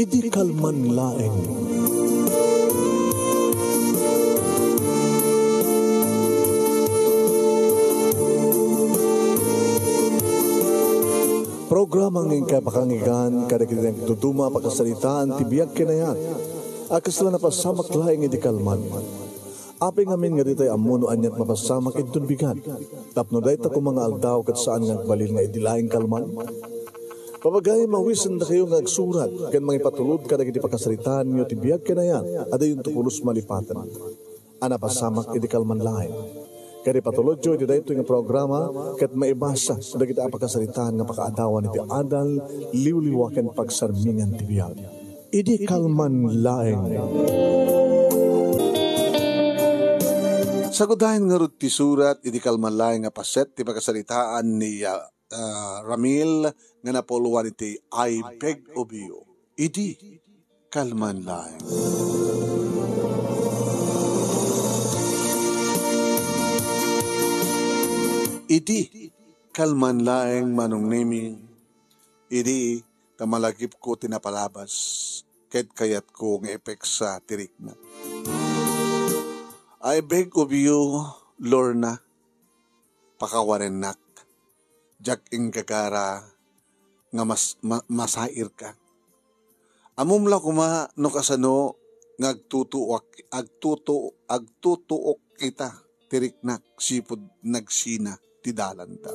Idi kalman laeng. Programa ng kapakangigan kada kitang tutuma pakasalitaan tibiyag kinayan. Akas lang napasamak laeng idi kalman. Api ngamin nga ditay amuno anyat mapasamak idun bigan. Tapno dayta ko mga aldaw kat saan nga balil nga idi laeng kalman. Papagay mawisan na kayo nga agsurat kan mga ipatulod kada kiti pakasalitaan nyo tibiyag kinayan. Ada yung tukulos malipatan. Ana pasamak idi kalman laeng. Kaya patulod jo, iti dahito yung programa, kat maibasa, da kita apakasalitaan nga pakaadawan iti adal, liwliwakan pagsarmingan ti biyag. Idi kalman laeng. Sagudahin nga rin ti surat, idi kalman laeng nga paset, ti pakasalitaan ni Ramil, nga napuluan iti I beg of you. Idi kalman laeng. Idi kalman laeng manong nemi, idi tamalagip ko tinapalabas, ket kayat ko ng epek sa tirik na. I beg of you, Lorna, pakawarenak, jak ing gagara, nga masair ka. Amumla kuma no kasano, agtutuok kita, tiriknak, sipod nagsina, tidalan ta.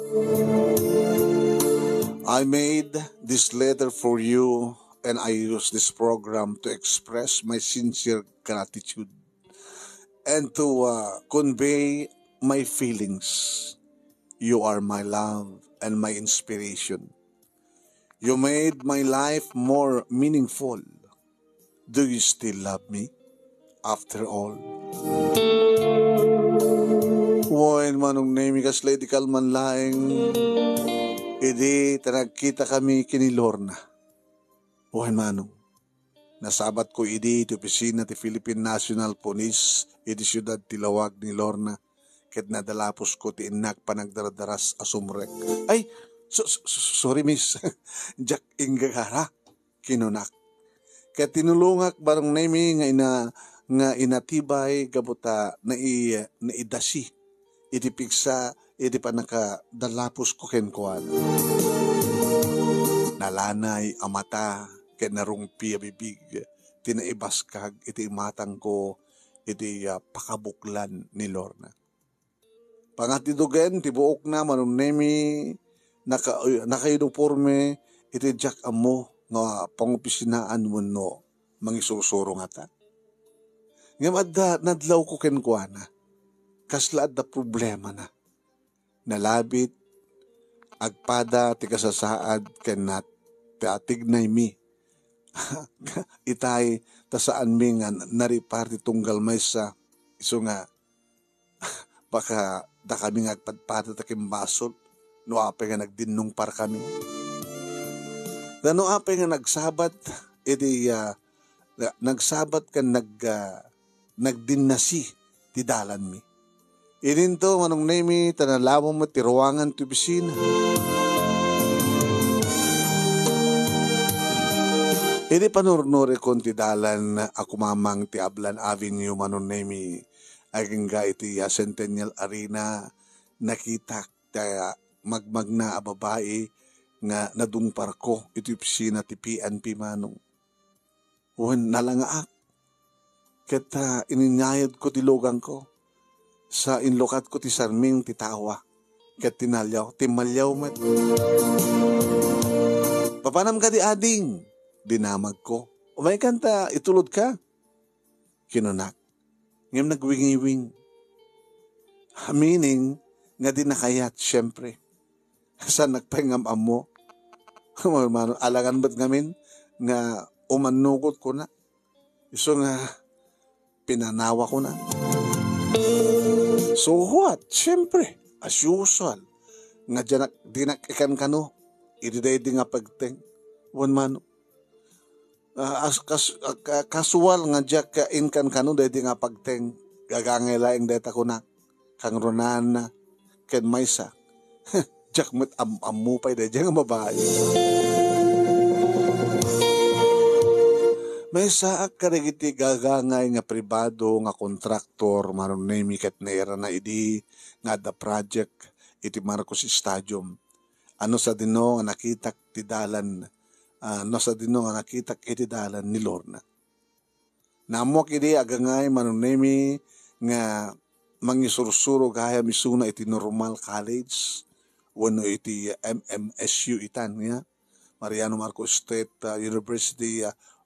I made this letter for you and I use this program to express my sincere gratitude and to convey my feelings. You are my love and my inspiration. You made my life more meaningful. Do you still love me after all? Wain manong nemi kas lady kalman laeng, idi tanagkita kami kini Lorna. Wain manong, nasabat ko idi ti opisina ti Philippine National Police, idi siyudad tilawag ni Lorna, ket nadalapos ko ti inak panagdaradaras asumrek. Ay, sorry miss, jak inggagara, kinunak. Ket tinulungak barong nemi nga inatibay gabuta na idasi. Iti piksa, iti panaka dalapos ko kenkuan. Nalanay amata, ken narungpi a bibig, tinaibaskag, iti matang ko, iti pakabuklan ni Lorna. Pangatidugen, ti buok na manumnemi, nakainuporme, iti jak amo, nga pangopisinaan mo no, mangisusuro nga ta. Ngayon, nadlaw ko kenkuana. Kaslaad na problema na. Nalabit, agpada, ti kasasaad, kenat, ti atignay mi. Itay, tasaan mi nga nariparti tunggal may sa, iso nga, baka da kami nga agpadpada takim basol, no apay nga nagdinong par kami. No apay nga nagsabat, iti, nagsabat ka nagdinnasi, ti dalan mi. Ininto manong nemi tanalamo mo ti ruangan ti opisina. Ini panurnore kon ti dalan ako mamang ti Ablan Avenue manong nemi aging ga iti Centennial Arena nakita ta magmagna a babae nga nadungpar ko iti opisina ti PNP manong. Wen nalangaak ket ininyayad ko ti logang ko. Sa inlokat ko ti sarming ti tawa. Ket tinalyaw, timalyaw met. Papanam ka di ading. Dinamag ko. Umay kanta, itulod ka. Kinunak. Ngayon nagwingiwing. Meaning, nga di nakayat, syempre. Saan nagpahingam mo? Alangan ba't ngamin? Nga umanukot ko na. Iso nga, pinanawa ko na. So what? Siyempre, as usual, nga dyan dinak-ikan ka no, itiday di nga pagteng, one man, kasual nga dyan ka-inkan ka no, day di nga pagteng, gagangay laing deta ko na, kang ronan na, ken maysa, dyak met amupay day dyan nga babae. May saak karigiti gagangay nga pribado nga kontraktor maron nemi ket naira na idi nga the project iti Marcos Stadium. Ano sa dino nga nakitak ti dalan ano sa dino nga nakitak iti dalan ni Lorna. Namok idi agangay maron nemi nga mangisursuro gaya misuna iti normal college wano iti MMSU itan nga Mariano Marcos State University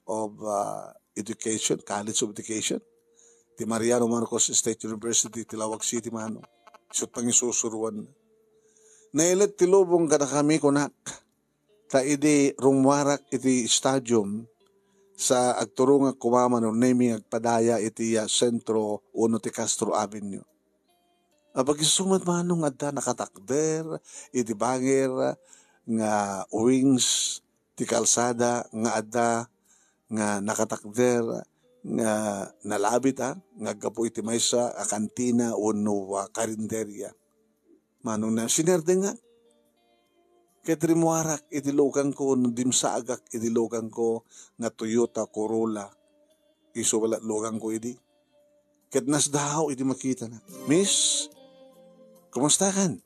of Education, College of Education. Ti Mariano Marcos State University, Tilawag City, mano. Isot pang isusuruan. Nailit tilubong kada kami kunak. Ta idi rumwarak iti stadium sa agturong kumaman o naming agpadaya iti sentro uno ti Castro Avenue. Pag isumat manong adda nakatakder, iti banger nga wings ti kalsada nga adda nga nakatakder nga nalabit nga gapo iti maysa a kantina uno karinderya. Manong na sinerde nga. Ket rimuarak iti lokan ko no dimsaagak iti lokan ko nga Toyota Corolla. Iso wala lokan ko idi. Ket nasdahaw iti makita na. Miss, kumusta kan?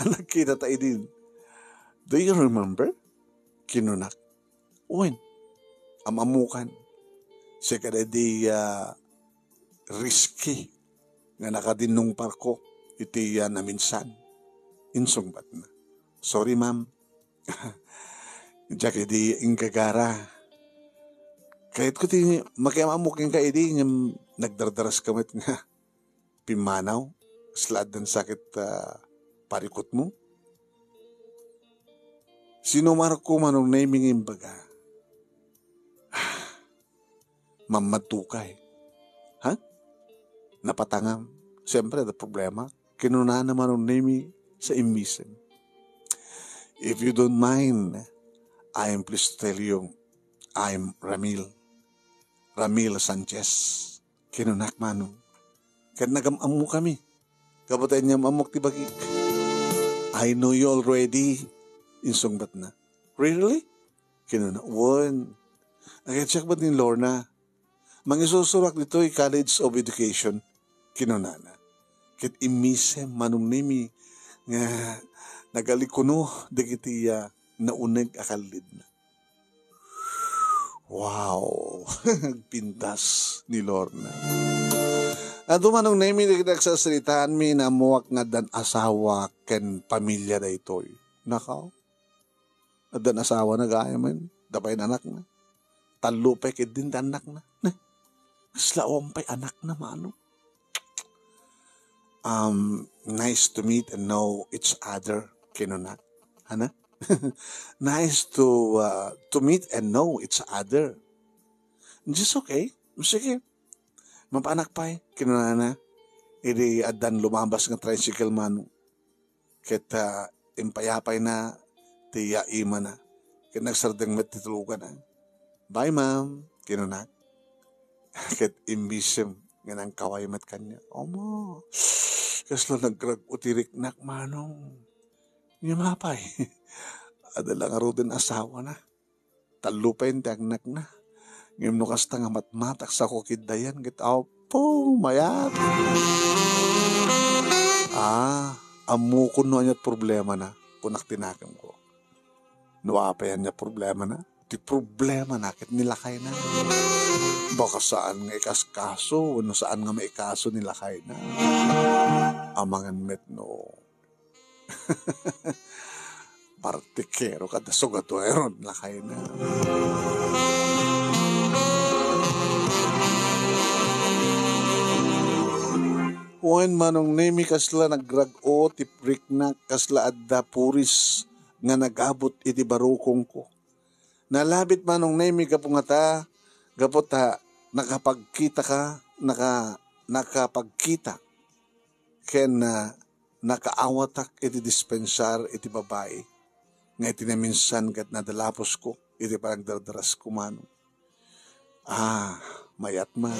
Nakita ta idin. Do you remember? Kinunak. When? Amamukan. Siya kada di risky nga nakadinong parko iti naminsan. Insungbat na. Sorry ma'am. Diyak di ingkagara. Kahit ko ti makiamamukin ka idi nagdardaras kamit nga pimanaw. Slad ng sakit parikot mo. Sinumar ko manong naming imbaga. Mamatukay. Ha? Napatangam. Siyempre, the problema, kinuna naman ang name sa imbisen. If you don't mind, I am pleased to tell you, I'm Ramil. Ramil Sanchez. Kinunak manong. Kaya nagamamu kami. Kapatay niya mamok tibagik. I know you already. Insungbat na. Really? Kinunak. One. Nag-check ba't ni Lorna? Mangisusurak dito ay College of Education. Kinunana. Kit imise manong nimi nga nagalikuno dagitiya nauneg akalid na. Wow! Pintas ni Lorna. At manong nimi nagsasalitahan mi na muwak nga dan asawa ken pamilya da itoy. Nakaw? At dan asawa na gaya man. Dapay na anak na. Talupay kit din anak na. Slawang pa'y anak na mano. Nice to meet and know each other. Kinunak. Hana? Nice to meet and know each other. Just okay. Sige. Mapanak pa'y. Kinunana. Ili adan lumabas ng tricycle mano. Kita impayapay na tiya ima na. Kinagsardang matitulugan na. Bye ma'am. Kinunak. Ket imbisem nga nang kaway mat kanya. Omo. Kaslo nagutirik nak manong. Nyamapay. Adala nga rodin asawa na. Talupay tagnak na. Ngem no kasta nga matmatak sa kukid dayan. Ket po mayat. Amu ko no anyat problema na. Kunak tinakam ko. Nuapayan niya problema na. Di problema na. Ket nilakay na. Baka saan nga ikaskaso, ano saan nga maikaso nila kay na. Amangan met no. Partikero kada sugato eron na kay na. Huwag manong nemi kasla nagrag-o tiprik na kasla adda puris nga nagabot iti barukong ko. Nalabit manong nemi kapungata gapot nakapagkita ka, nakapagkita ken nakaawatak iti dispensar iti babae nga iti naminsan kat nadalapos ko iti parang dardaras ko mano. Mayat man.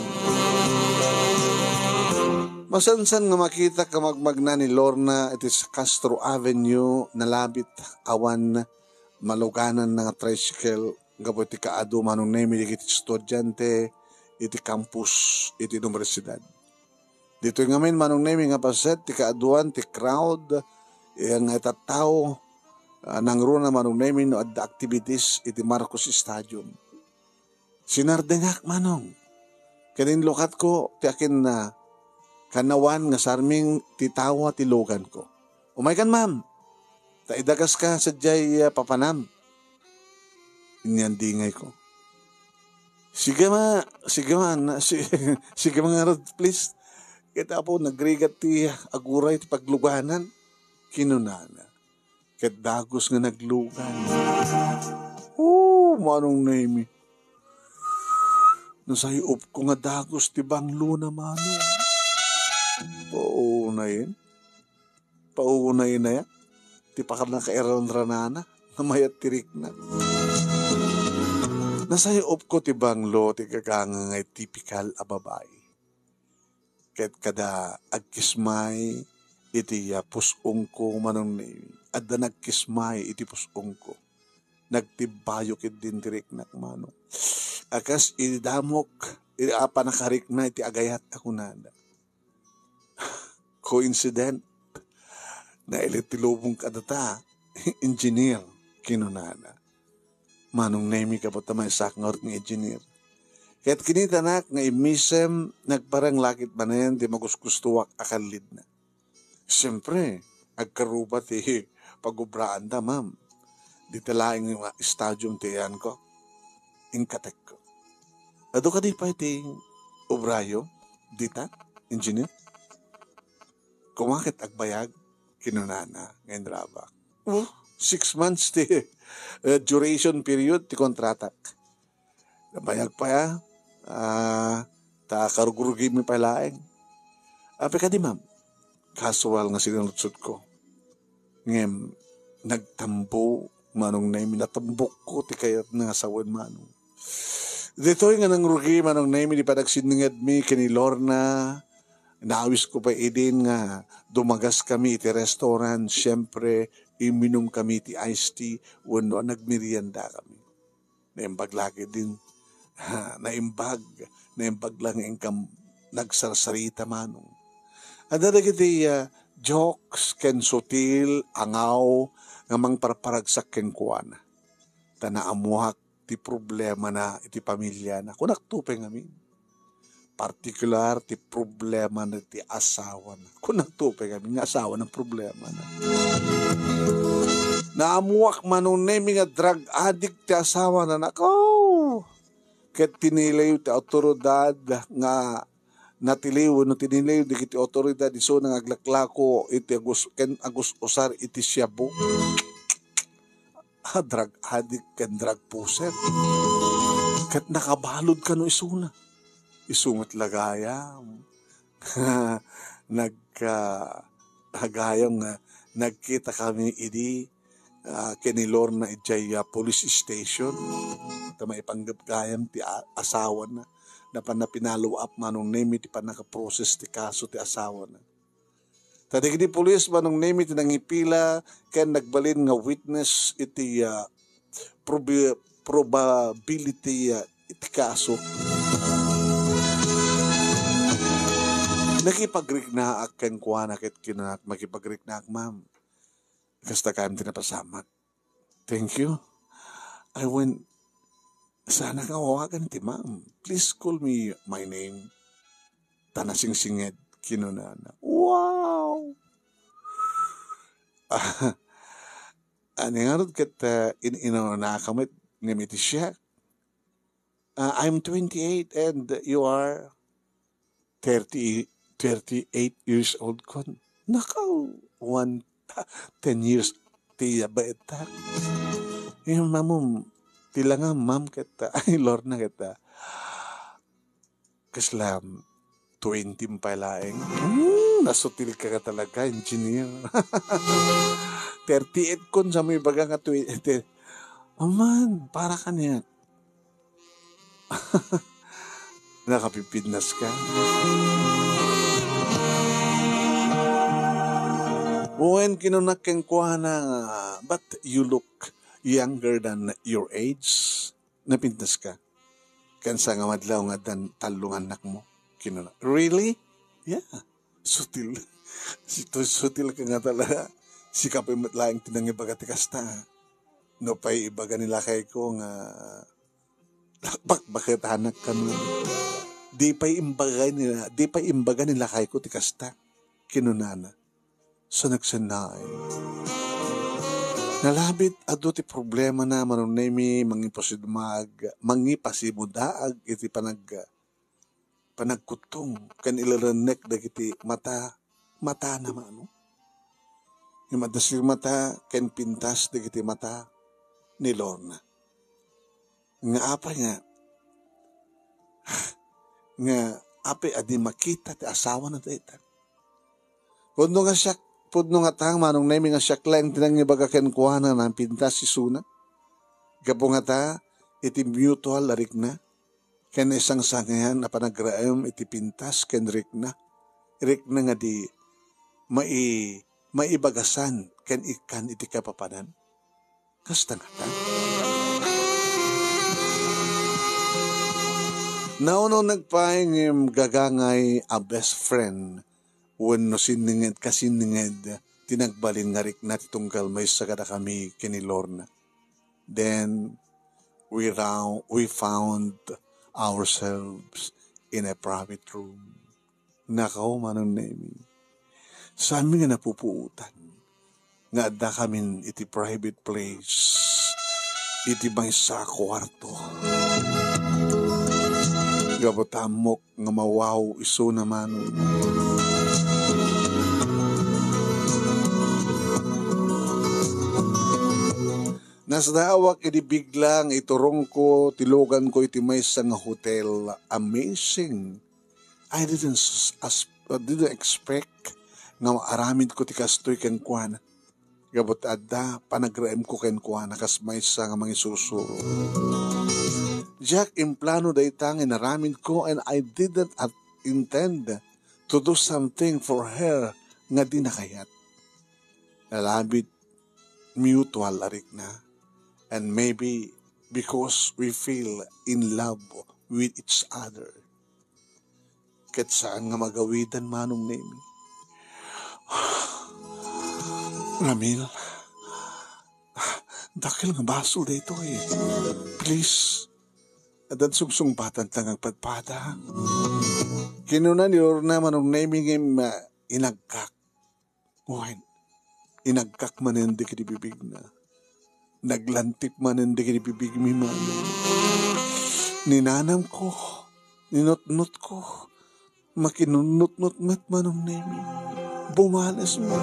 Masansan nga makita ka magmagna ni Lorna iti sa Castro Avenue nalabit awan maluganan nga tricycle Gapo iti kaado manong nemi iti estudyante, iti campus, iti universidad. Dito ngamin manong nemi nga paset, ti kaaduan, ti crowd, nga itatao, nangruna manong nemi no adda activities, iti Marcos Stadium. Sinardengak manong. Kanin lokat ko, ti akin na kanawan nga sarming titawa ti logan ko. Umay kan ma'am, taidagas ka sa jay papanam. Inyandingay ko. Sige ma, sige mga rod, please. Kita po, nagrigat ti aguray ti pagluganan. Kinunana. Ket dagos nga naglugan. Manong nemi. Nasayop ko nga dagos ti banglo na manong. Paunayin na yan. Ti pakar na kairon ranana. Namayat tirik na. Nasayop ko ti banglo ti kaganga nga typical a babae. Ket kada agkismay iti pusong ko manong nemi. Adda nagkismay iti pusong ko. Nagtibayo ket din tirik nak manong. Akas idamok apa nakarik na iti agayat ako nada. Coincident na ilitilubong kadata engineer kinunana. Manong nemi ka po tamay saknor ng engineer. Kaya't kinitanak nga imisem nagparang lakit manayan di magusgustuwak akalid na. Siyempre, agkarubat pagubraan da ma'am. Di talaing yung stadium tiyan ko. Ingkatek ko. Ado ka di pa iti obrayo, dita, engineer? Kumakit agbayag, kinunana, ngayon drabak. 6 months ti duration period ti kontratak. Nabayag pa ya, karugurugi mi palaeng. Ape ka di ma'am, casual nga sinalutsod ko. Ngem, nagtambo, manong naimi, natambok ko ti kayat nga sawan manong. Dito nga nang rugi, manong naimi, di pa nagsiningad mi, kinilorna, naawis ko pa idin nga, dumagas kami iti restaurant, syempre, iminom kami iti iced tea, wano nagmerienda kami. Naimbag lagi din, naimbag lang ingkam nagsarsarita manong. Ada iti jokes, ken sutil, angaw, nga mang parparagsak ken kuana. Tanaamuhak ti problema na iti pamilya na. Kung nagtupay ngamin. Partikular ti problema na ti asawa na. Kung nagtupay kami, nga asawa ng problema na. Naamuak manunemi nga drug addict ti asawa na. Nako! Ket tinilayo ti autoridad nga natiliw no tinilayo di kiti autoridad iso nang aglaklako iti agus usar iti Shabu. Drug addict ken drug puser. Ket nakabalod ka no isuna. Isungot lagayam. Nagkagayam nga nagkita kami idi kinilor na ijay police station. Tama ipanggap gayam ti asawa na pinalo up manong nemi ti panakaprocess ti kaso ti asawa na. Tadi kini pulis manong nemi ti nangipila ken nagbalin nga witness iti probability iti kaso. Nakipagreknaak ken kuana ket kinat makipagreknaak ma'am. Kasta kayam tinapasamak. Thank you. I went, sana kawawagan ti ma'am. Please call me my name. Tanasing-singed kinunana. Wow! Ano nga rin kat nakakamit ngamiti siya. I'm 28 and you are 38 years old kon. Nakaw, 10 years ti baeta. Yung mamum, tila nga ma'am kita, ay Lord na kita. Kaslam, 20 palaeng. Nasutil ka talaga, engineer. 38 kon sa may baga nga 20. Oh man, para ka niya. Nakapipidnas ka. When kinunak keng kuha na, but you look younger than your age. napintas ka. Kansa nga madlaw nga talong anak mo. Kinuna. Really? Yeah. Sutil. Sutil ka nga talaga. Si kapay matlaing tinang ibaga ti kasta. No pa'y ibaga nila kay ko nga bakit anak kami. Di pa'y imbaga nila kay ko ti kasta. Kinunana. So nagsanay. Nalabit ado ti problema na manong nemi mangipasimudaag iti panagkutong kan ilaranek dagiti mata naman no? Yung madasir mata ken pintas dagiti mata ni Lorna. Nga apa nga ape adi makita ti asawa na dayta. Pudno nga tang manong nemi nga siya kleng tinang ibaga ken kuana ng pintas si Suna. Gapo nga ta iti mutual arik na. Ken isang sangayan na panagraem iti pintas ken rik na. Rik na nga di maibagasan ken ikan iti kapapanan. Kasta nga ta. Nauno nagpaing gagangay a best friend. Wenno sininged tinagbalin nga rik na titunggal may sagada kami kini Lorna. Then we found ourselves in a private room. Nakaw manong nemi. Sa amin nga napupuutan. Nga adda kami iti private place. Iti may sa kwarto. Gabotamok nga mawaw iso naman. Nasdawak iti biglang iturong ko, tilogan ko iti may nga hotel. Amazing. I didn't expect nga maaramid ko ti kastoy ken kuana. Gabot adda panagraem ko ken kuana kas may nga mangisusuro. Jack implano daytang inaramid ko and I didn't intend to do something for her nga di nakayat. Nalabit mutual arik na. And maybe because we feel in love with each other. Ket saan nga magawidan manong nemi. Ramil, dakil nga baso dito eh. Please, adan sungsungbatan lang ang padpada. Kinuna ni Lorna manong nemi nga inagkak. Uwain, inagkak manindi kinibibig na. Naglantip man hindi kinibibig mi man. Ninanam ko, ninot-not ko, makinunot-not mat manong nemi. Bumalas mo.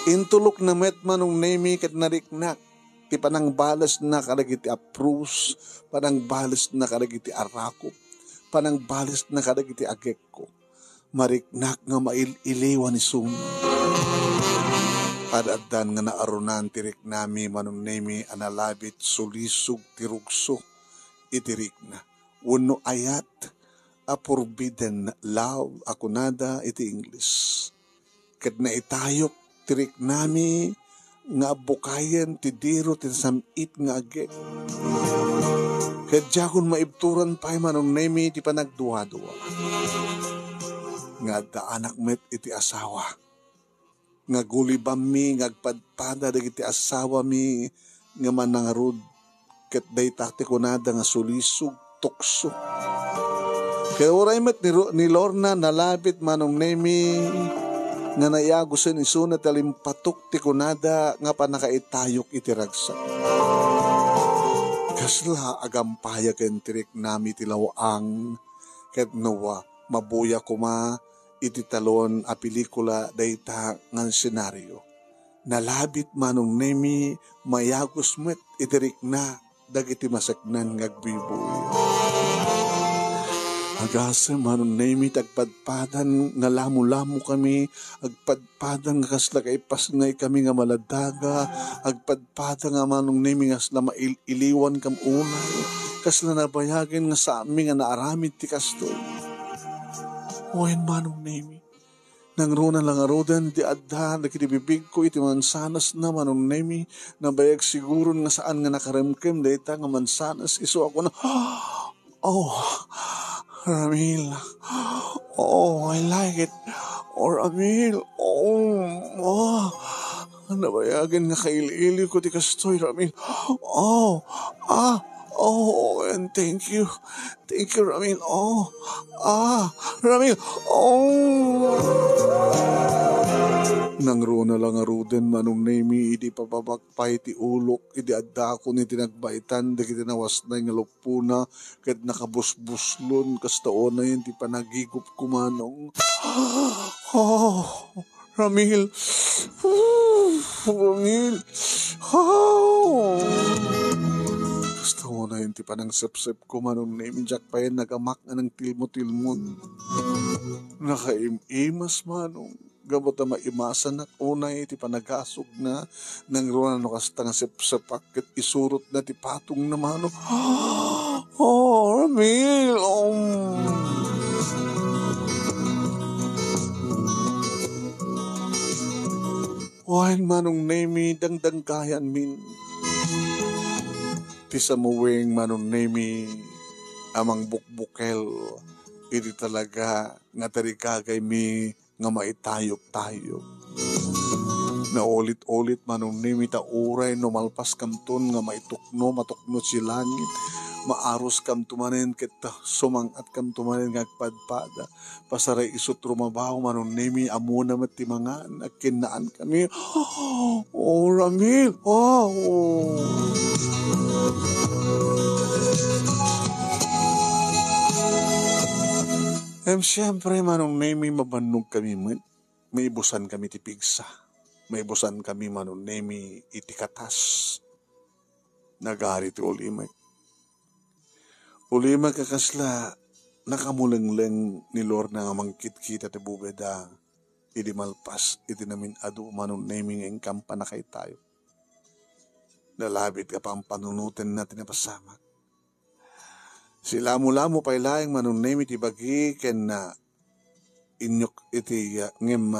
Intulok na met manong nemi kat nariknak. Ti panang balas na karagiti apprus, panang balas na karagiti arakop, panang balas na karagiti agek ko. Mariknak nga mailiwan ni Suna. Adadan nga naarunan tirik nami manong nemi analabit sulisog tirugso itirik na. Uno ayat a forbidden love akunada iti English. Kat na itayok tirik nami nga bukayen ti diro ti samit nga agek. Kat jakon maibturan pa'y manong nemi ti panagduwa-duwa. Nga da anak met iti asawa. Nga gulibam mi, ngagpadpada dagiti asawa mi, nga manangarod, ket day takti ko nada nga sulisog, tukso. Kaya oray met ni Lorna nalabit manong nemi, nga nayagusan iso na talimpatok ti kunada nga panakaitayok itiragsak. Kasla agampaya ken tirik nami tilawang, ket nawa mabuya kuma, iti talon a pelikula dayta ngan senaryo. Nalabit manong nemi mayagos met itirik na dagiti masaknan ngagbiboy. Agasa manong nemi tagpadpadan nga lamu-lamu kami, agpadpadan nga kasla kaipas ngay kami nga maladaga, agpadpadan nga manong nemi nga kasla mailiwan kam unay, kasla nabayagin nga sa amin nga naaramid ti kastoy. Oen manong nemi, Nang runa lang arodan, di adda, nakitibibig ko, iti mansanas na manong nemi, nabayag siguro nga saan nga nakaremkem, dahita nga mansanas, iso ako na, oh, Ramil, oh, I like it, or Ramil, oh, nabayagan nga kaili-ili ko, di kastoy, Ramil, oh, and thank you, Ramil, Ramil, nang runa lang aruden manong nemi, idi papabakpay ti ulok, idi adda ko ni tinagbaitan, di kita nawas na yung lupuna, kahit nakabusbuslon, kastaon na yun, di pa nagigup kumanong. Oh, Ramil, Ramil, gusto mo na yun, ti pa nang sep-sep ko manong nemi, jak pa yan, nagamak na ng tilmo-tilmon. Nakaimas manong, gabot na maimasan at unay, ti panagasog na, nang ruwan no kasta nga sep-sepak, kat isurot na ti patong na manong. Oh, Ramil, Wain manong nemi, dangdang kayan min. Ti samuwing manong nemi, amang bukbukel, iti talaga nga tarikagay mi nga maitayok-tayok. Na ulit-ulit manong nemi ta uray no malpas kamton nga maitukno, matukno si langit. Maaros kam tumanen ket sumangat kam tumanen nga agpadpada. Pasaray isut rumabaw manong nemi amuna met ti mangan agkinaan kami. Oh, Ramil. Oh. Siyempre, manong nemi, mabanog kami, may ibusan kami ti pigsa. May ibusan kami, manong nemi, iti katas. Nagari ti ulimay. Ulimay kakasla, nakamuleng-leng ni Lord na nga mangkit-kita ti bubeda. Idi malpas, iti namin adu, manong nemi, ngayong kampanakay tayo. Nalabit ka pa ang panunutin natin na pasamak. Sila mula mo pailaing manong nemi ti bagi ken na inyok iti ngem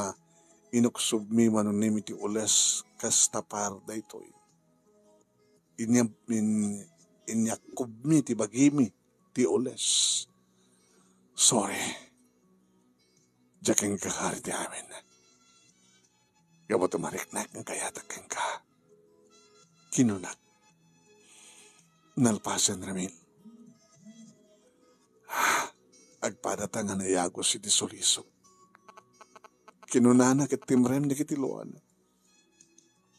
inuksub mi manong nemi ti ules kas tapar daytoy. Inyakub mi ti bagi mi ti ules. Sorry. Jaking kakari ti amin. Gabo tumariknak ng kayatak kang ka. Kinunak. Nalpasan Ramil. Agpadatang anayagos iti sulisok. Kinunana ket timrem di kitiluan.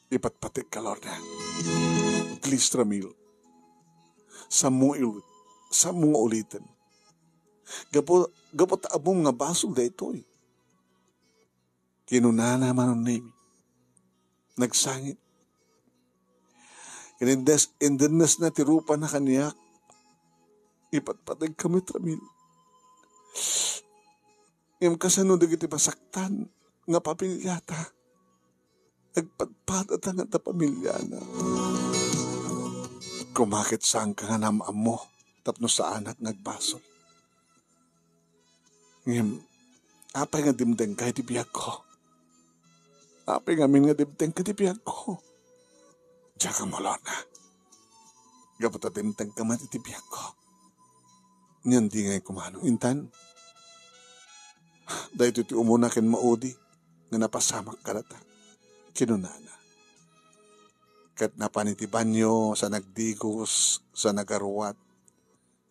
Ipatpatik ka, Lord. Please, Ramil. Samu nga ulitin. Gapot abong nga basol da ito'y. Kinunana manon nemi. Nagsangit. Indendes na tirupa na kaniyak. Ipatpatig kami, Ramil. Yung kasano da kiti pasaktan nga papilyata. Nagpadpad at nga ta pamilya na. Kumakit saan ka nga namam mo tapno sa anak nagbasol. Ngayon, apay nga dimdeng ka itibiyag ko. Apay nga min nga dimdeng ka itibiyag ko. Diya ka mo, Lord na. Gapot at dimdeng ka man itibiyag ko. Ngayon di ngay kumanong intan. Dahil iti umuna ken maudi nga napasamak karata. Kinunana. Kat napanitiban nyo sa nagdigos, sa nagaruwat.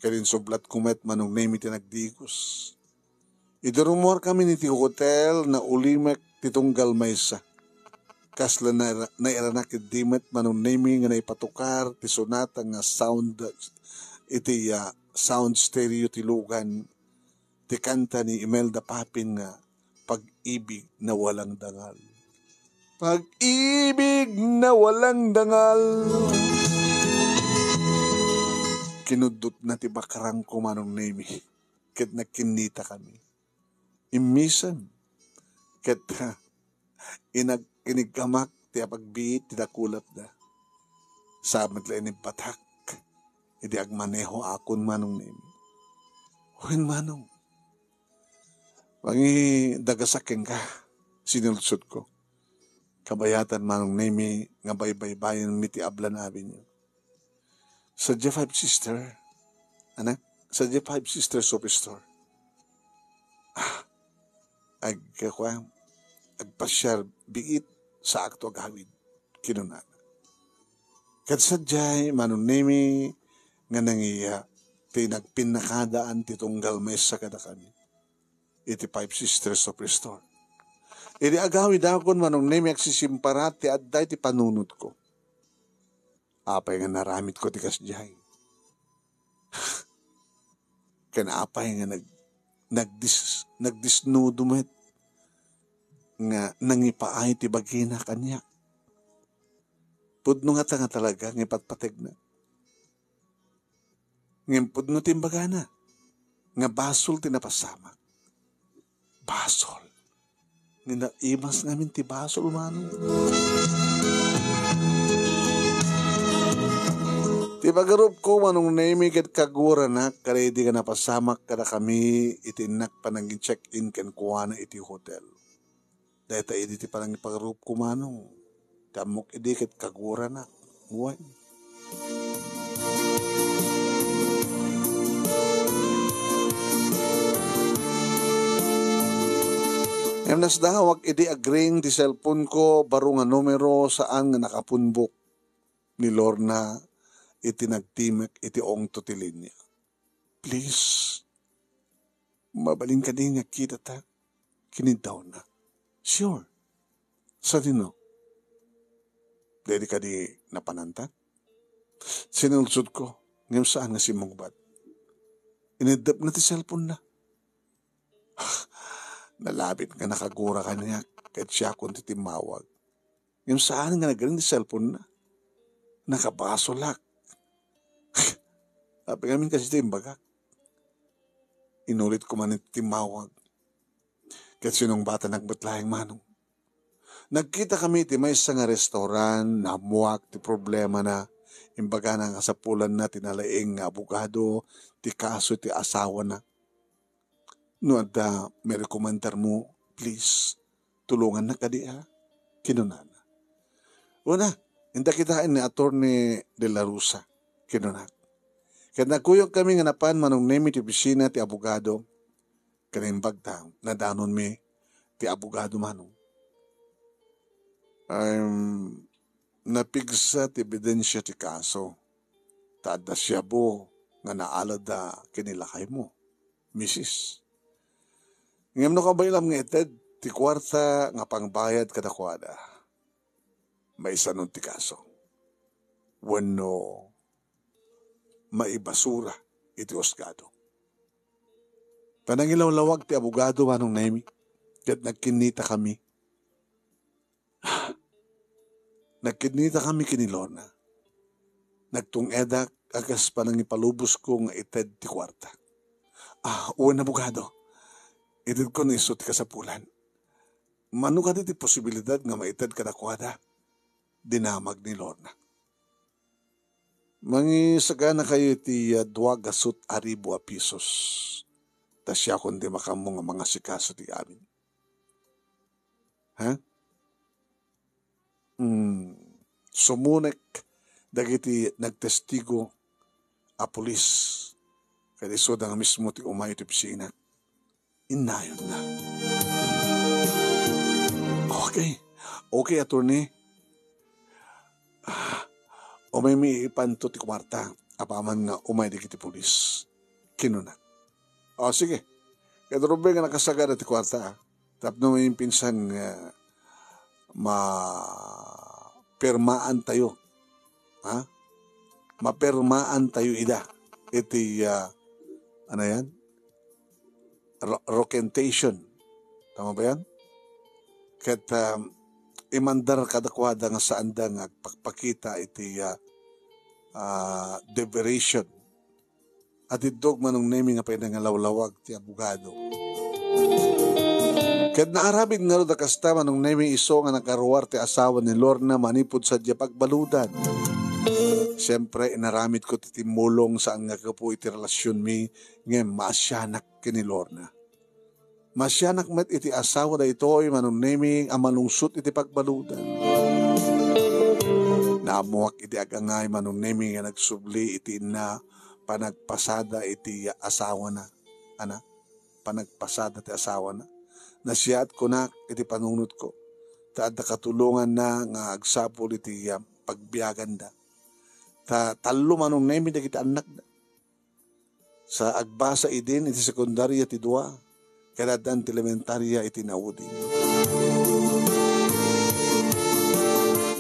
Kalin sublat kumet manong name iti nagdigos. Idurumor kami niti hotel na ulimek titunggal maysa. Kasla na iranak idimet manong name nga naipatukar ti sonata nga sound iti sound stereo ti lugan. Ti kanta ni Imelda Papin nga Pag-ibig na walang dangal. Pag-ibig na walang dangal. Kinudot na ti bakarang ko manong nemi. Ket nagkinita kami. Imisan. Ket inigkamak ti apagbiit ti dakulap na. Sabat la inipatak. Idi agmaneho akon manong nemi. Huwin manong. Wangi dagasakin ka, sinulsot ko. Kabayatan manong nemi nga baybay-bayan miti abla namin yun. Sa J5 Sister, anak, sa J5 Sister Superstore, agpasyar biit sa akto agawid, kinunana. Kat sadyay manong nemi nga nangiya, tinagpinakadaan titunggal may sa kada kami. Iti 5 Sisters Superstore. Iti agawid akon manong nemi agsisimparat ti adday ti panunod ko. Apay nga naramit ko ti kasjay. Kanapay nga nagdisnudo met nga nangipaay ti bagina kanya. Pudno nga talaga ng ipatpatig na. Ngayon pudno timbagana nga basol tinapasama. Basol. Naimas namin ti basol manong. Ti pagarup ko manong nemi ket kagura na karedi ka napasamak kada kami itinak panang check-in ken kuwana iti hotel. Dahil ta iti panang pagarup ko manong. Tamok edi ket kagura na. Uwan. Emnas dawag edi agring di cellphone ko baro nga numero saan nga nakapunbok ni Lorna iti nagtimek iti ong tutilin niya. Please, mabalin ka din nga kita ta. Kinintaw na. Sure. Sa dino? Dede ka di napananta? Sinulsod ko, ngayon saan nga si Mungbat? Inedap na ti cellphone na. Nalabit nga nakagura ka niya kahit siya kung titimawag. Ngayon saan nga nagaling ti cellphone na? Nakabasolak. Sabi ngamin kasi timbaga. Inulit ko man iti timawag. Kahit sinong bata nagbatlayang manong. Nagkita kami ti may nga restaurant na muwak ti problema na imbaga na kasapulan na tinalaing nga abogado ti kaso ti asawa na. No adda may rekomendar mo, please, tulungan na kadi ha. Kinunana. Una, hindi kitain ni Atty. De La Rosa. Kinunana. Kaya nagkuyog kami nga napan manong nemi ti opisina ti abogado. Kanimbag tang nadanon mi ti abogado manong. Napigsa ti ebidensya ti kaso. Taada siya bo nga naalada kinilakay mo, Mrs. Ngam no kabaylam nga ited ti kwarta nga pangbayad kadakwada. May isa nun ti kaso. Wano maibasura iti osgado. Panangilawlawag ti abogado manong nemi. Kat nagkinita kami. Nagkinita kami kini Lorna. Nagtungedak agas panangipalubos ko nga ited ti kwarta. Uwan abogado. Itid ko na isot ka sa pulan. Mano ka ti posibilidad nga maited kadakwada. Dinamag ni Lorna. Mangisagana kayo iti 2,000,000 pesos. Tas siya kundi makamo nga mga sikaso ti amin. Ha? Sumunek dagiti nagtestigo a pulis. Kaya iso nga mismo ti umayo ti pisina. Inayon na. Okay, attorney. Umay mi ipanto ti kumarta. Apaman nga umay di kiti pulis. Kinuna. Sige. Kaya rubi nga nakasagad ti kwarta. Tapno may pinsan nga mapirmaan tayo. Ha? Mapirmaan tayo ida. Iti, ano yan? Rokentation. Tama ba yan? Kat imandar kadakwada nga saan da nga pagpakita iti deliberation. At idog manong nemi nga pinangalawlawag ti abogado. Kat naarabid nga ro da kasta manong nemi iso nga nakaruwar ti asawa ni Lorna manipod sa diya pagbaludan. Siyempre, inaramid ko titimulong saan nga kapo iti relasyon mi nga maasyanak kini Lorna. Masyanak met iti asawa da ito'y manunneming amalungsot iti pagbaludan. Naamuak iti agangay manunneming nga nagsubli iti na panagpasada iti asawa na. Panagpasada iti asawa na. Nasiyat ko na iti panunod ko. Taad na katulungan na nga agsapol iti pagbiyagan da. Talo manunneming da kita anak da. Sa agbasa idin iti sekundarya ti dua. Kadadan ti elementarya iti naudi.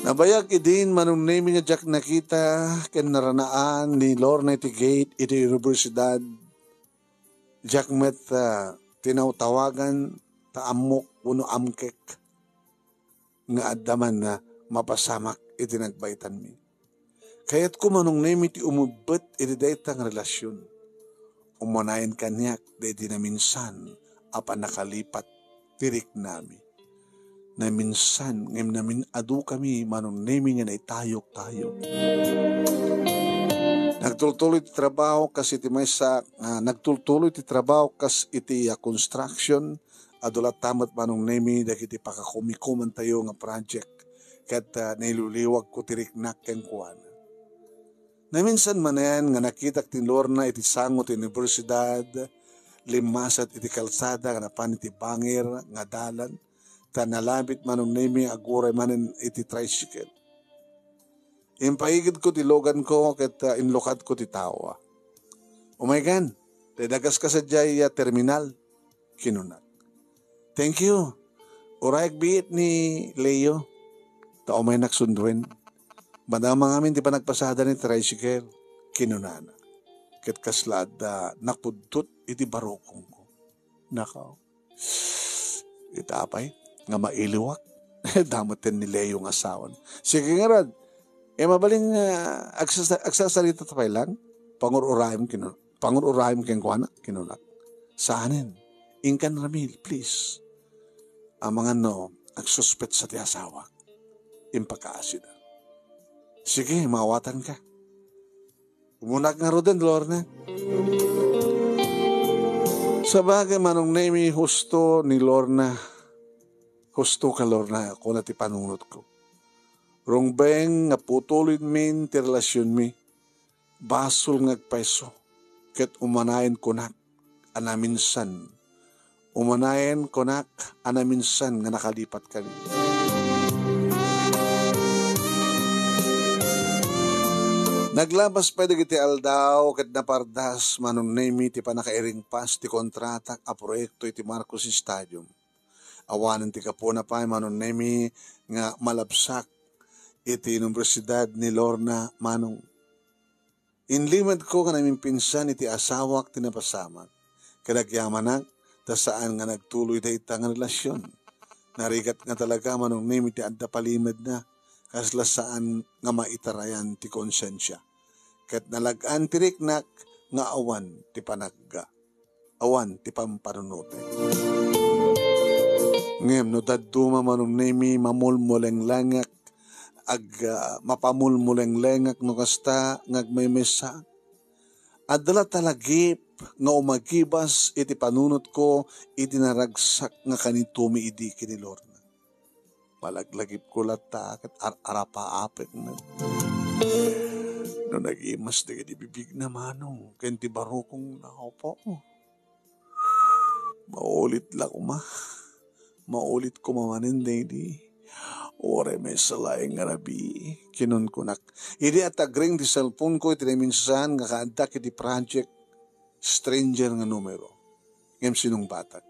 Nabayag idin manunneming nga jak nakita ken naranaan ni Lorna iti gate iti universidad. Jak met tinawtawagan ta amok uno amkek nga addaman na mapasamak iti nagbaitan mi. Kayat ko manungnemi iti umubet iti daytang relasyon. Umanayan kanyak daydi na minsan apan nakalipat tirik nami. Na minsan ngem namin adu kami manungnemi nga naitayok-tayok. Nagtultuloy ti trabaho kas iti maysa nagtultuloy ti trabaho kas iti construction adulat tamat manungnemi dagiti pakakumikuman tayo nga project ket nailuliwag ko tiriknak ken kuana. Na minsan manen nga nakitak ti Lorna iti sango ti universidad limasat iti kalsada nga napan iti bangir nga dalan ta nalabit manungnemi aguray manen iti tricycle. Impaigid ko ti logan ko ket inlokad ko ti tawa. Oh my God, dagas ka sa jay terminal kinunat. Thank you. Urayag biit ni Leo. Ta umay naksunduin. Madamang amin di pa nagpasada ni tricycle kinunana. Ket kaslad nakudtot iti barokong ko. Nakaw. Itapay nga mailiwak. Damotin ni Leo ng asawan. Sige nga rad. Mabaling agsasalita tapay lang. Pangururahim ken kuana kinunat. Saanin? Inkan Ramil, please. Ang mga agsuspet sa ti asawa. Impakaasida. Sige, mawatan ka. Umunak nga roden, Lorna. Sa bagay manungnemi husto ni Lorna. Husto ka, Lorna, ako na ti panunot ko. Rongbeng nga putulin min ti relasyon mi. Basol ngagpaiso. Ket umanayin kunak anaminsan. Umanayin kunak anaminsan nga nakalipat kami. Naglabas pa iti aldaw ket napardas manungnemi ti panakairing pas ti kontratak a proyekto iti Marcos Stadium. Awanan ti kapuna pa manungnemi nga malabsak iti universidad ni Lorna manong. Inlimad ko nga namin pinsan iti asawak tinapasamak. Kadagyamanak ta saan nga nagtuloy da itang relasyon. Narigat nga talaga manungnemi ti adda palimad na. Kasla saan nga maitarayan ti konsensya. Ket nalagaan ti riknak nga awan ti panagga. Awan ti pampanunutin. Ngem no dadduma manungnemi mamulmuleng-langak mapamulmuleng-lengak no kasta ngagmaymesa. Adala talagip nga umagibas iti panunot ko iti naragsak nga kanitumi idi kini Lorna. Malaglagip ko lata ket arapa-apek na. No nagimas di bibig na manong ken ti barokong naopo. Maulit lang Maulit ko mamanin di. Ore may salaing arabi. Kinun kunak. Idi at agring di cellphone ko iti minsan nga kaantak iti project stranger nga numero. Ngem sinong batak.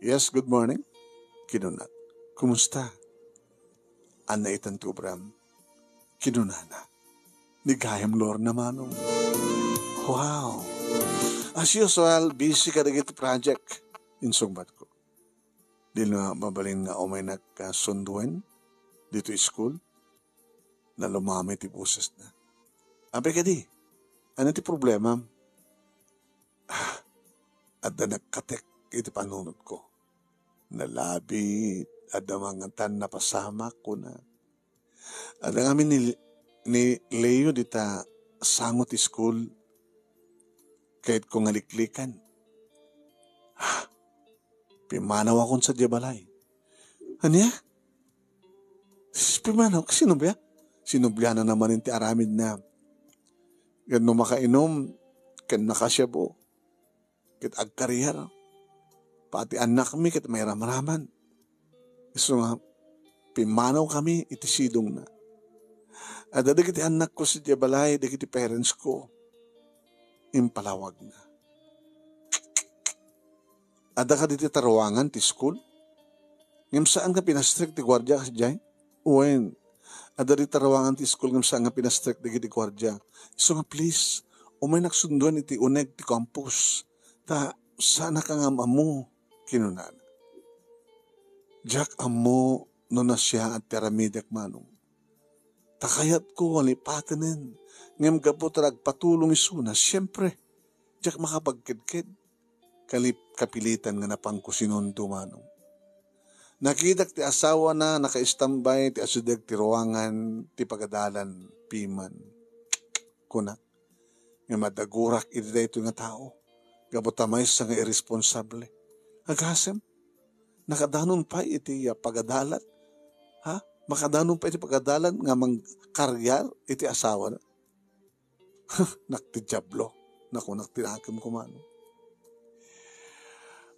Yes, good morning. Kinunat. Kumusta? Ana itan ti ubram. Kinunana. Nigayam Lorna manong. Wow. As usual, busy ka iti project. Insungbat ko. Di na mabalin nga umay nagkasunduan dito school na lumamay ti buses na. Ape ka di, ano ti problema? At na nagkatek iti panunod ko. Nalabit, at na mga tan napasamak ko na. At ang amin ni Leo dita sangot ti school kahit kung aliklikan. Pimanaw akong sa balay. Anya? Pimanaw, sinubya? Sinubya na naman yung ti aramid na. Gan no makainom, kan nakasyabo, kit agkariyar, pati anak mi, kit may ramaraman. So nga, pimanaw kami, iti sidong na. At dagiti anak ko sa balay, dagiti parents ko, impalawag na. Ada ka diti tarawangan ti school? Ngam saan ka pinastrict ti gwardya kasi dyan? Uwen. Ada diti tarawangan ti school ngam saan ka pinastrict ti gwardya? So nga please, umay naksunduan iti uneg ti campus. Ta sana ka nga mamu kinunan. Jack amo no na siya at teramidak manong. Takayat ko alipatanin. Ngam gapo talag patulong isuna. Siyempre, Jack makapagkidkid. Kapilitan nga napangkusinon tumanong. Nakitak ti asawa na naka-istambay ti asudag ti ruangan ti pagadalan piman. Kunak. Nga madagurak iti da ito nga tao. Gabutamay sa nga irresponsable. Agasem. Nakadanon pa iti pagadalan. Ha? Makadanon pa iti pagadalan nga mangkaryar iti asawa na. Nakti jablo. Nakunak tinakam kumano.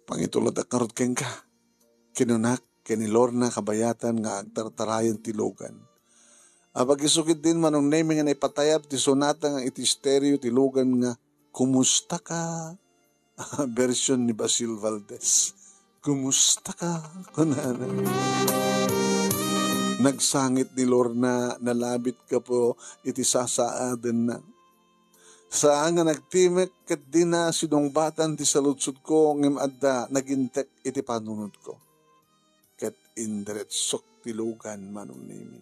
Pangitulad at karot keng ka. Kinunak, kinilorna, kabayatan, nga agtartarayan tilugan. Apag isukid din manong naming nga naipatayap, ti sonata nga iti stereo tilugan nga, kumusta ka? Version ni Basil Valdez. Kumusta ka? Kunana. Nagsangit ni Lorna, nalabit ka po, iti sasaadan na. Saan nga nagtimek kat di na sinungbatan ti saludsud ko ngem adda nagintek iti panunod ko. Kat indiretsok tilugan manong nimi.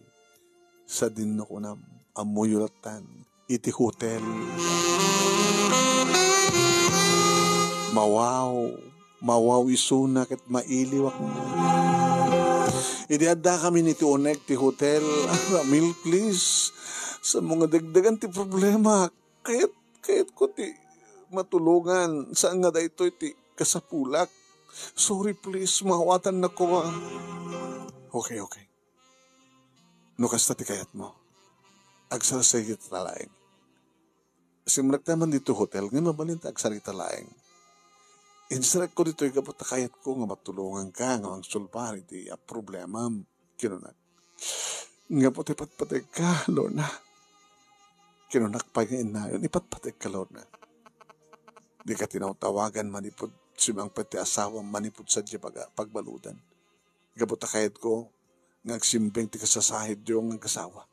Sa dinno ko nam amuyulatan iti hotel. Mawaw isuna kat mailiwak mo. Idi adda kami niti uneg ti hotel. Ramil please. Sa mga dagdagan ti problema. Kahit ko ti matulungan, saan nga da ito ti kasapulak. Sorry please, mahawatan na ko. Okay. No kasta ti kayat mo. Agsarsay kita laing. Simulak naman dito hotel, nga mabalin ta agsarita laing. Insarak ko dito, ikapot kayat ko nga matulungan ka, nga ang sulpar, iti problema, kinunan. Nga po ti patpatay ka, Lorna. Kinunakpay nga inayon, ipatpatik ka, Lord na. Di ka tinawtawagan manipod, simang pati asawang manipod sa diya pagbaludan. Gabuta kayat ko, ngagsimbeng ti kasasahid yung ang kasawa.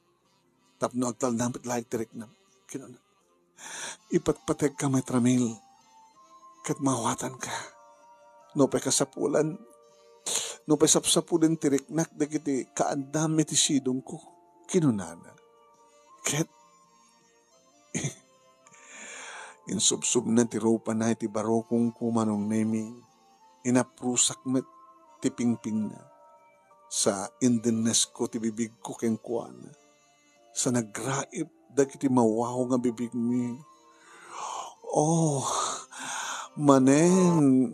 Tapno agtal nampit lahig tirik na. Kinunan. Ipatpatik ka, may tramil. Kat mawatan ka. No pa'y kasapulan. No pa'y sapsapulan tiriknak, dagiti kaandami ti sidong ko. Kinunana. Kat insubsub na ti ropa na iti barokong kumanong nemi inaprusak met ti pingping na sa indines ko ti bibig ko keng kuana sa nagraip dagiti mawaw nga bibig mi. Oh maneng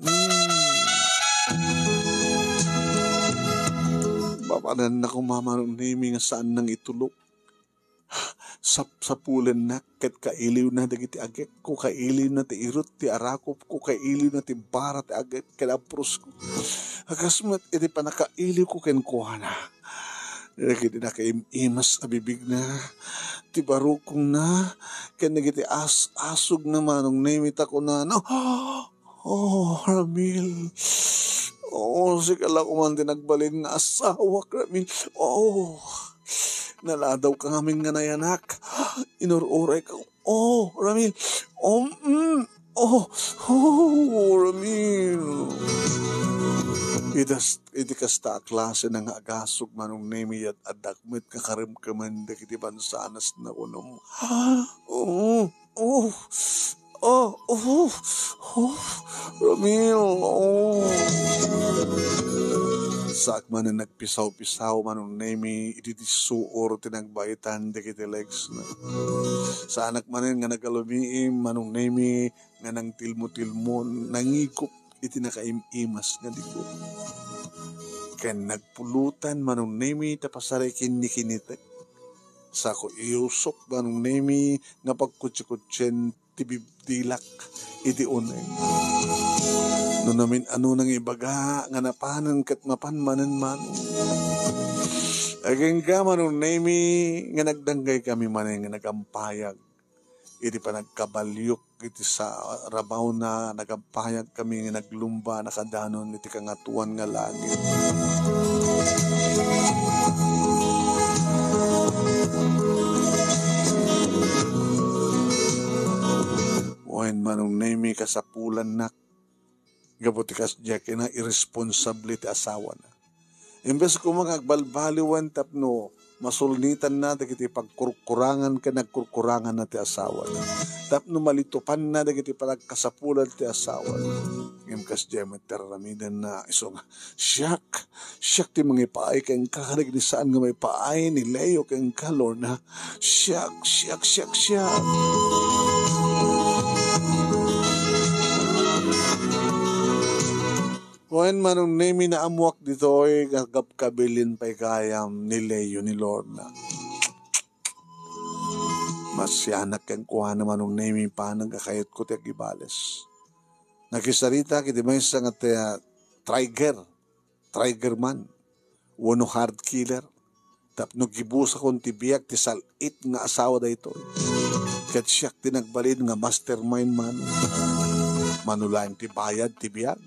bapanan na kumamanong nemi nga saan nang itulok sapulan na ket kailiw na dagiti agek ko kailiw na ti irot ti arakop ko kailiw na ti barat ti agek ket apros ko agasmet iti panakailiw ko ken kuana dagiti nakaimas abibig na ti barukong na ken dagiti asog na manong namit ako na no. Oh Ramil, sikala ko man din nagbalin nga asawa Ramil. Naladaw ka ngamin nga nayanak. Inururay ka. Ramil. Ramil. Iti kasta klase ng agasog manong nemi at adakmet kakarimkaman da kiti bansanas na unom. Ramil. Sakman na nagpisaw-pisaw manong nemi ititisuor tinagbaitan de kiti legs na. Sa anak manen nga nagalumiim manong nemi nga nang tilmo-tilmo nangikop iti nakaimimas nga digo. Ken nagpulutan manong nemi tapasaray kini-kinite. Sa ko iusok manong nemi nga pagkutsi-kutsen tibibdilak iti unay. No namin ano nang ibaga nga napanan kat mapanmanan man. Aging ka manong nemi nga nagdanggay kami manay nga nagampayag. Iti pa nagkabalyok iti sa rabaw na nagampayag kami nga naglumba nakadanon iti kangatuan nga langit. Wen manong nemi kasapulan nak gabuti kas jake na irresponsable ti asawa na. Imbes ko magagbalbaliwan tapno masulnitan na dagiti pagkurkurangan ka nagkurkurangan na ti asawa na. Tapno malitupan na dagiti pagkasapulan ti asawa na. Imkas jemet teramidan na iso nga siyak ti mga paay kang kakalig ni saan nga may paay ni Leo kang kalor na siyak. Wen manong nemi na amuak dito ay kabilin pa'y kayam ni Leo ni Lorna. Masyanak kang kuha naman ng nemi pa nagkakayot ko ti agibales. Nakisarita kiti may sa nga trigger man, wano hard killer. Tapno gibusa kong tibiyak ti salit nga asawa da ito. Kat siyak tinagbalin nga mastermind man. Manulayan ti bayad tibiyak.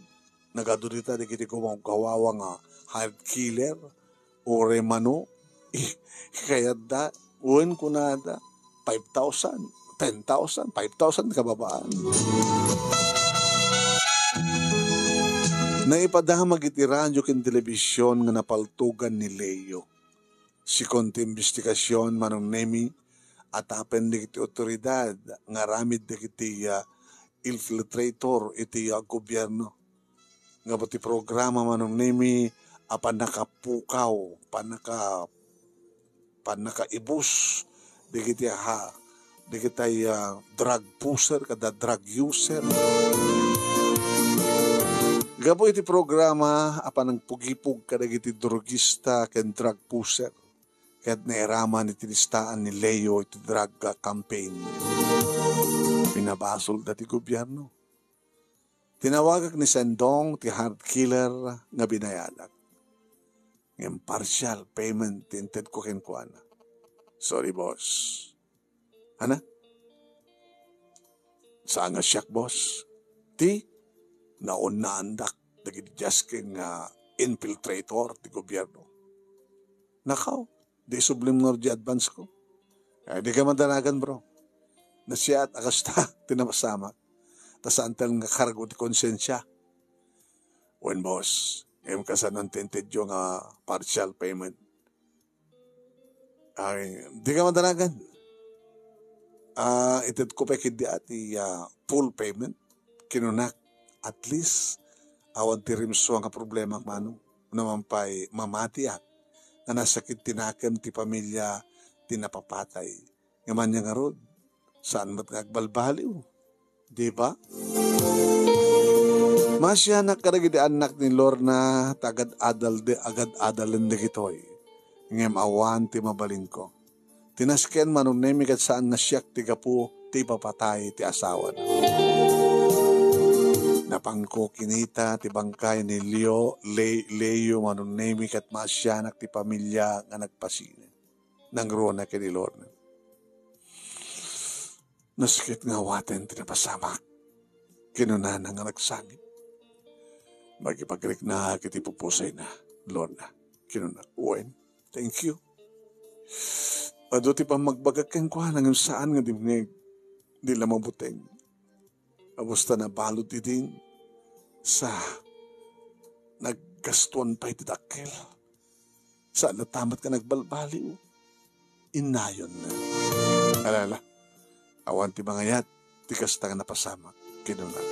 Nagadurita di kiti kumang kawawa nga hard killer o remano. Kaya da, uwan ko na da, 5,000, 10,000, 5,000 kababaan. Naipadahamag iti radyo ken telebisyon nga napaltugan ni Leo. Si konti investigasyon manong nemi at apen di kiti otoridad nga ramid di kiti infiltrator iti gobyerno. Nga pati programa manong nemi apan nakapukaw, panakaibus di kitay drug pusher kada drug user. Gapo iti programa apan ang pugipug kada iti drugista ken drug pusher. Kaya't nairaman iti listaan ni Leo iti drug campaign. Pinabasol dati gobyerno. Tinawagak ni Sendong ti hard killer nga binayalag. Ng partial payment tinted ko kenkuana. Sorry, boss. Ana? Saan nga siyak, boss? Ti? Naon na andak dagiti jasking infiltrator ti gobyerno. Nakaw, di subliminal di advance ko. Ay, di ka madalagan, bro. Nasya at akasta, tinamasamak. Tasantal nga kargo ti konsensya. When boss, yung kasanon tinted yung partial payment. Ay, di ka madalagan. Ited ko pa kidi ati full payment. Kinunak, at least, awan ti rimso ang problema manong. Naman pa'y mamati na nasakit tinakem ti pamilya tinapapatay. Ngaman niya nga rod, saan ba't nagbalbaliw? Diba? Masya nakaragid anak ni Lorna agad adalan de gitoy. Ngem awan ti mabalin ko. Tinasken manong nemi kat saan nga siyak ti gapu ti papatay ti asawa na. Napangko kinita ti bangkay ni Leo manong nemi kat masyanak ti pamilya nga nagpasine. Nangrona kay ni Lorna. Naskit nga waten tinapasamak. Kinunana nga nagsangit. Magipagrik na kiti pupusay na. Lorna. Kinuna. Uwen. Thank you. Aduti pa magbagag kang kuha ng saan nga dimnig. Di lamang buteng. Abusta na balot din sa naggastuan pa itidakil. Saan natamat ka nagbalbaliw. Inayon na. Alala. Awan ti mga yat, ti kasta nga napasama, kinuna.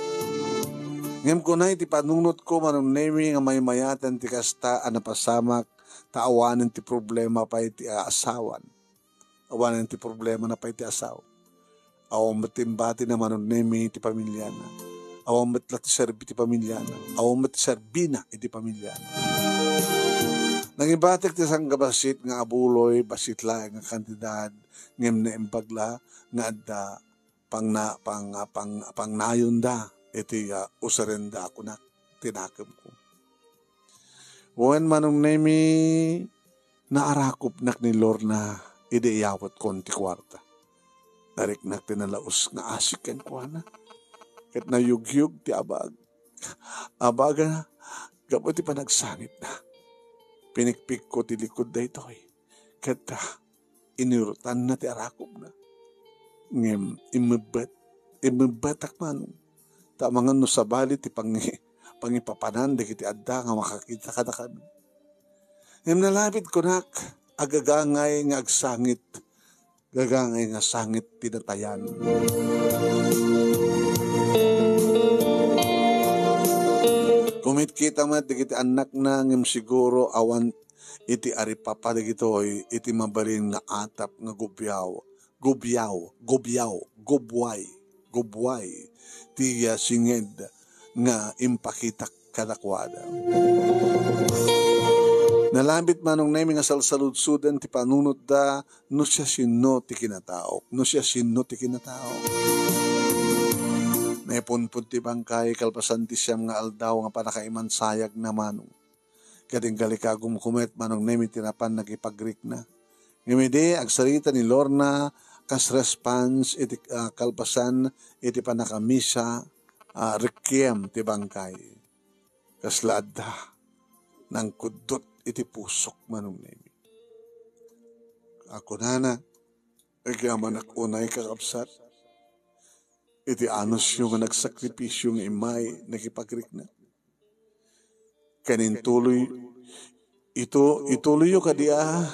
Ngem ko na iti panunot ko manong nemi nga may mayatan ti kasta napasamak, taawanan ti problema pa iti asawan. Awanan ti problema na pa iti asaw. Awang matimbati na manong nemi ti pamilya na. awang matla ti serbi ti pamilyana, awang mat serbina iti pamilyana. Nangibatek ti sanggabasit nga abuloy, basitla nga kantidad, ngem na impagla nga adda pang nayon da, iti usarenda ako na tinakam ko. Wen manong nemi naarakop nak ni Lorna, ide iyawat konti kwarta. Tarik nak tinalaos nga asikan ko na. Kat nayugyug ti abag. Abaga na, gapo ti panagsangit na. Pinikpik ko ti likod da ito'y. Kat inirutan na ti arakop na. Ngem, imabatak man. Tamangan no sabali ti pangipapanan, di kiti adda nga makakita ka na kami. Ngem nalapit ko nak, agagangay nga agsangit. Gagangay nga sangit tinatayan. Kumit kita man, di kiti anak na ngem siguro awan iti aripapa di kitoy, iti mabalin nga atap nga gubway, ti singed nga impakitak kadakwada. Nalambit manong nemi nga salsaludsudan ti panunod da no siya sino ti kinataok. Naipunpun ti bangkay kalpasan ti siyam nga aldaw nga panakaiman sayag na manong. Kading galikagum kumet manong nemi tinapan nagipagrik na. Ngimidi agsarita ni Lorna kas response iti kalpasan iti panakamisa requiem ti bangkay. Kas laadda nang kudot iti pusok manong nemi. Ako nana, agyaman unay kakapsat. Iti anos yung nagsakripisyo ng imay nakipagrik na. Kanin tuloy, ituloy yung kadia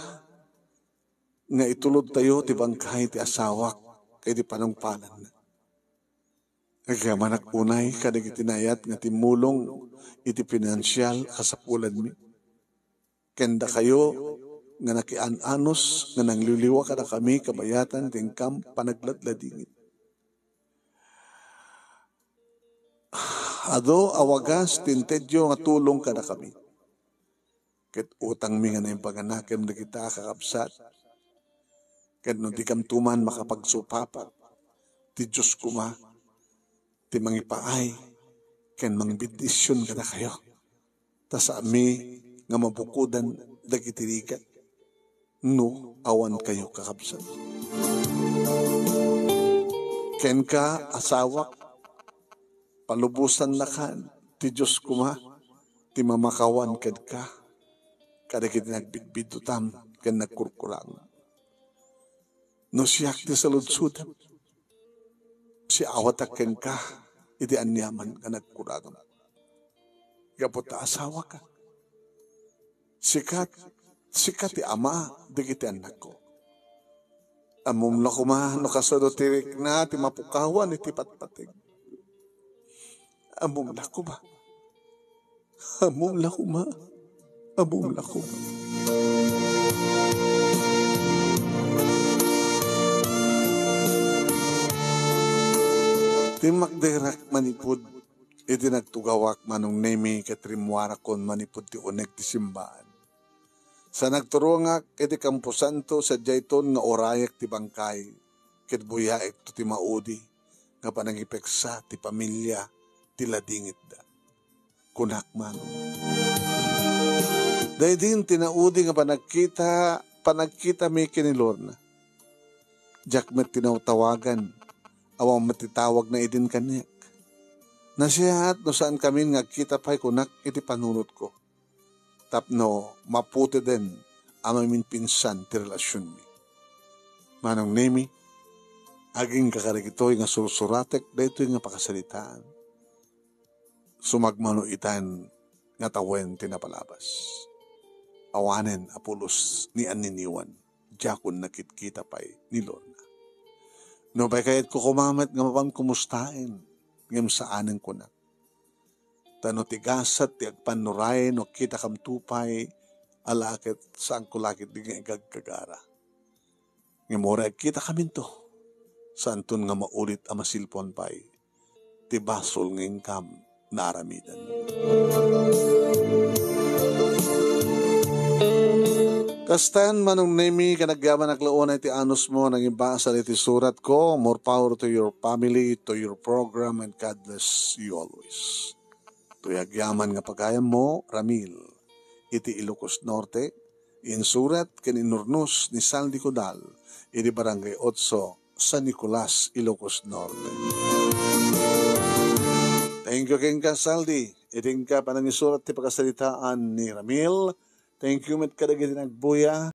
nga itulod tayo ti bangkay ti asawak kay di panungpalan na. Agyaman unay kadig itinayat nga timulong iti pinansyal kasapulan mi. Kenda kayo nga nakian-anos nga nangliliwa kada kami kabayatan tingkam panagladladingit. Ado awagas tintedyo nga tulong kada kami. Ket utang mi nga na yung paganakem na kita kakapsat. Ket no di kam tuman makapagsupapat. Ti Diyos kuma, ti mangipaay, ken mangbidisyon kada kayo. Tas ami nga mabukudan dagitirikat. No, awan kayo kakabsat. Ken ka asawak, palubusan na kan, ti Diyos kuma, ti mamakawan kad ka, kada kiti nagbidbidutam, ken nagkurkurang. No siyak ti saludsudan, si awatak ken ka, iti anyaman ka nagkurang. Gapot ta asawa ka. Sikat ti ama, digiti anak ko. Amum la kuma, no kasado tirik na, ti mapukawan, iti patpatig. Amum la kuma. Ti makderak manipud, iti nagtugawak manong nemi katrimwara kon manipud ti unek ti simbaan. Sa nagturo nga iti Camposanto sa jayton nga orayak ti bangkay, ket buyaek to ti maudi, nga panangipeksa ti pamilya, ti ladingit da. Kunak man. Dahil din tinaudi nga panagkita may kinilorna. Diyak met tinawtawagan, awang matitawag na idin kanyak. Nasihat no saan kami nga kita pa'y kunak iti panunot ko. Tapno maputi din amamin pinsan ti relasyon mi. Manong nemi, aging kakarikitoy nga sursuratek da ito'y nga pakasalitaan. Sumagmano itan nga tawen tinapalabas. Awanen apulos ni aniniwan, jakon nakitkita pa'y ni Lorna. No ba'y kayat ko kumamat nga mapang kumustain, ngem saanen ko na. Tano tigasat, ti agpanuray, no kita kam tupay, alakit, saan ko lakit di nga igagkagara. Ngem ora kita kamin to, saan tun nga maulit amasilpon pa'y, ti basol ng income na aramidan. Kastan manong nemi kanagyaman naklaon iti anos mo nang ibasa iti surat ko. More power to your family, to your program, and God bless you always. Tuyagyaman nga pagayam mo, Ramil, iti Ilocos Norte, insurat kaninurnus ni Saldi Codal, iti Barangay 8, San Nicolas, Ilocos Norte. Thank you king ka, Saldi. Iting ka panang isurat ti pagkasalitaan ni Ramil. Thank you met kadagiti nagbuya.